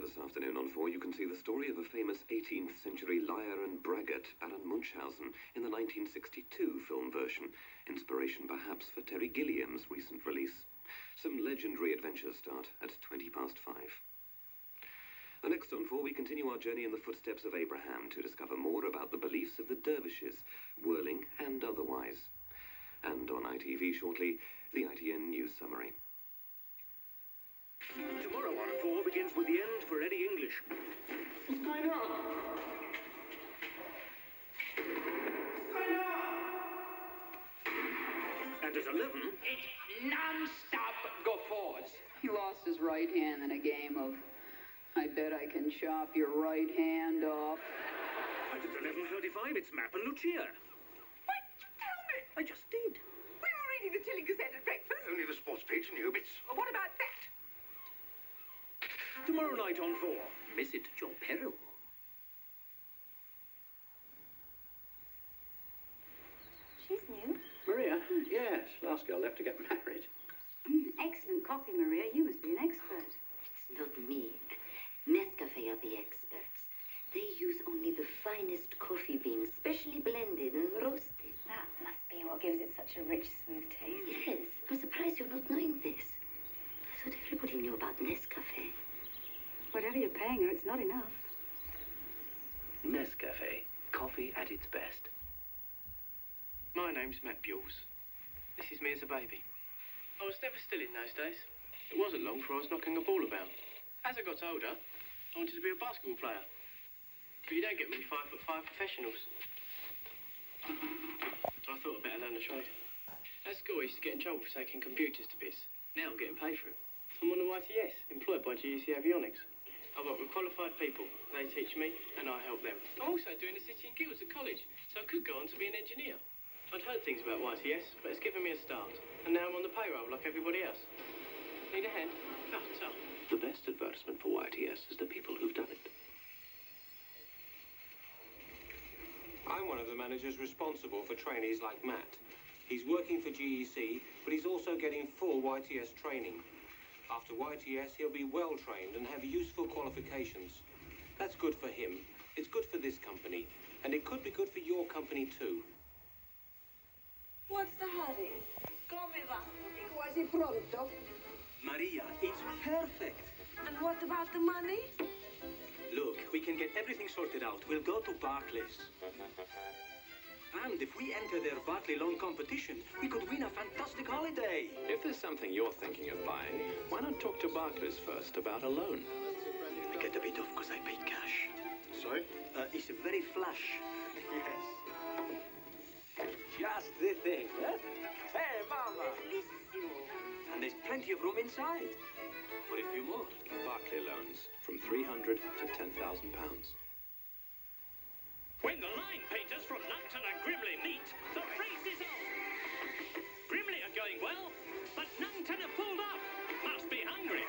this afternoon on 4, you can see the story of a famous 18th century liar and braggart, Baron Munchausen, in the 1962 film version. Inspiration perhaps for Terry Gilliam's recent release. Some legendary adventures start at 5:20. And next on 4, we continue our journey in the footsteps of Abraham to discover more about the beliefs of the dervishes, whirling and otherwise. And on ITV shortly, the ITN News Summary. Tomorrow on 4 begins with the end for Eddie English. What's going on? What's going on? And at 11... It's non-stop guffaws. He lost his right hand in a game of I bet I can chop your right hand off. And at 11:35, it's Map and Lucia. What? Tell me. I just did. We were reading the Tilling Gazette at breakfast. Only the sports page and obits. Well, what about that? Tomorrow night on 4, miss it at your peril. She's new. Maria? Yes, last girl left to get married. Excellent coffee, Maria. You must be an expert. It's not me. Nescafe are the experts. They use only the finest coffee beans, specially blended and roasted. That must be what gives it such a rich, smooth taste. Yes, I'm surprised you're not knowing this. I thought everybody knew about Nescafe. Whatever you're paying her, it's not enough. Nescafe. Coffee at its best. My name's Matt Bules. This is me as a baby. I was never still in those days. It wasn't long before I was knocking a ball about. As I got older, I wanted to be a basketball player. But you don't get many 5'5" professionals. So I thought I'd better learn the trade. At school, I used to get in trouble for taking computers to bits. Now I'm getting paid for it. I'm on the YTS, employed by GEC Avionics. I work with qualified people. They teach me, and I help them. I'm also doing the City and Guilds at college, so I could go on to be an engineer. I'd heard things about YTS, but it's given me a start. And now I'm on the payroll like everybody else. Need a hand? No, so. The best advertisement for YTS is the people who've done it. I'm one of the managers responsible for trainees like Matt. He's working for GEC, but he's also getting full YTS training. After YTS, he'll be well trained and have useful qualifications. That's good for him, it's good for this company, and it could be good for your company too. What's the hurry? Come va? Quasi pronto. Maria, it's perfect. And what about the money? Look, we can get everything sorted out. We'll go to Barclays. And if we enter their Barclay loan competition, we could win a fantastic holiday. If there's something you're thinking of buying, why not talk to Barclays first about a loan? I get a bit off because I paid cash. Sorry? It's very flash. Yes. Just the thing, eh? Hey, Mama! And there's plenty of room inside. For a few more. Barclay loans from £300 to £10,000. When the line painters from Numpton and Grimley meet, the race is on. Grimley are going well, but Numpton have pulled up. Must be hungry.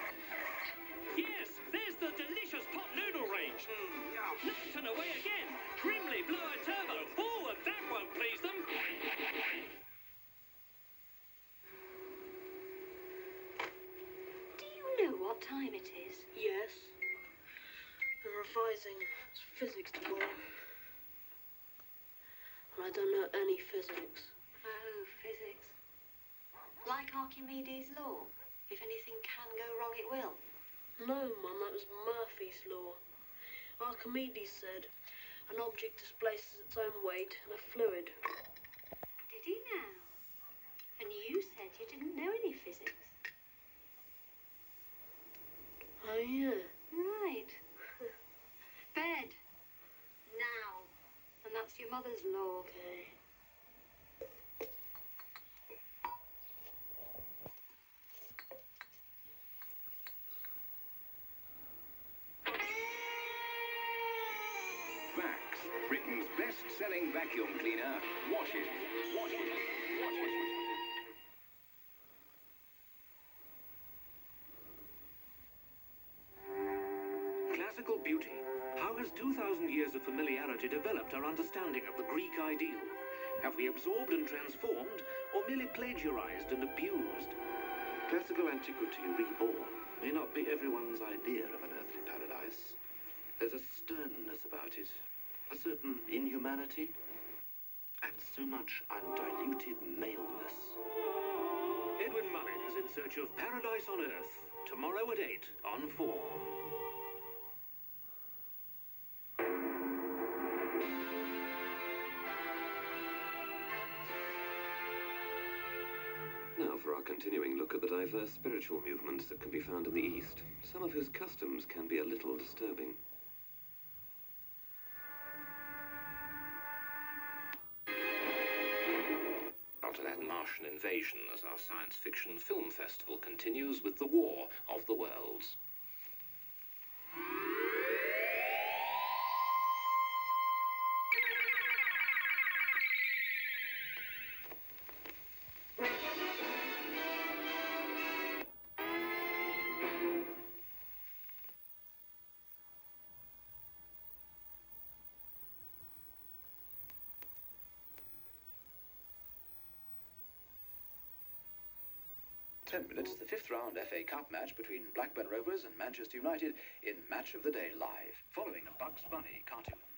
Yes, there's the delicious pot noodle range. Numpton away again. Grimley blow a turbo. Oh, and that won't please them. Do you know what time it is? Yes. I'm revising physics tomorrow. And I don't know any physics. Oh, physics. Like Archimedes' law. If anything can go wrong, it will. No, Mum, that was Murphy's law. Archimedes said an object displaces its own weight in a fluid. Did he now? And you said you didn't know any physics. Oh, yeah. Right. Bed. Now. And that's your mother's law. Okay. Vax, Britain's best-selling vacuum cleaner. Wash it. Wash it. Wash it. Classical beauty. How has 2,000 years of familiarity developed our understanding of the Greek ideal? Have we absorbed and transformed, or merely plagiarized and abused? Classical antiquity reborn may not be everyone's idea of an earthly paradise. There's a sternness about it, a certain inhumanity, and so much undiluted maleness. Edwin Mullins in search of Paradise on Earth, tomorrow at 8 on 4. Now for our continuing look at the diverse spiritual movements that can be found in the East, some of whose customs can be a little disturbing. After that Martian invasion, as our science fiction film festival continues with the War of the Worlds. Minutes, the fifth round FA Cup match between Blackburn Rovers and Manchester United in Match of the Day Live, following a Bugs Bunny cartoon.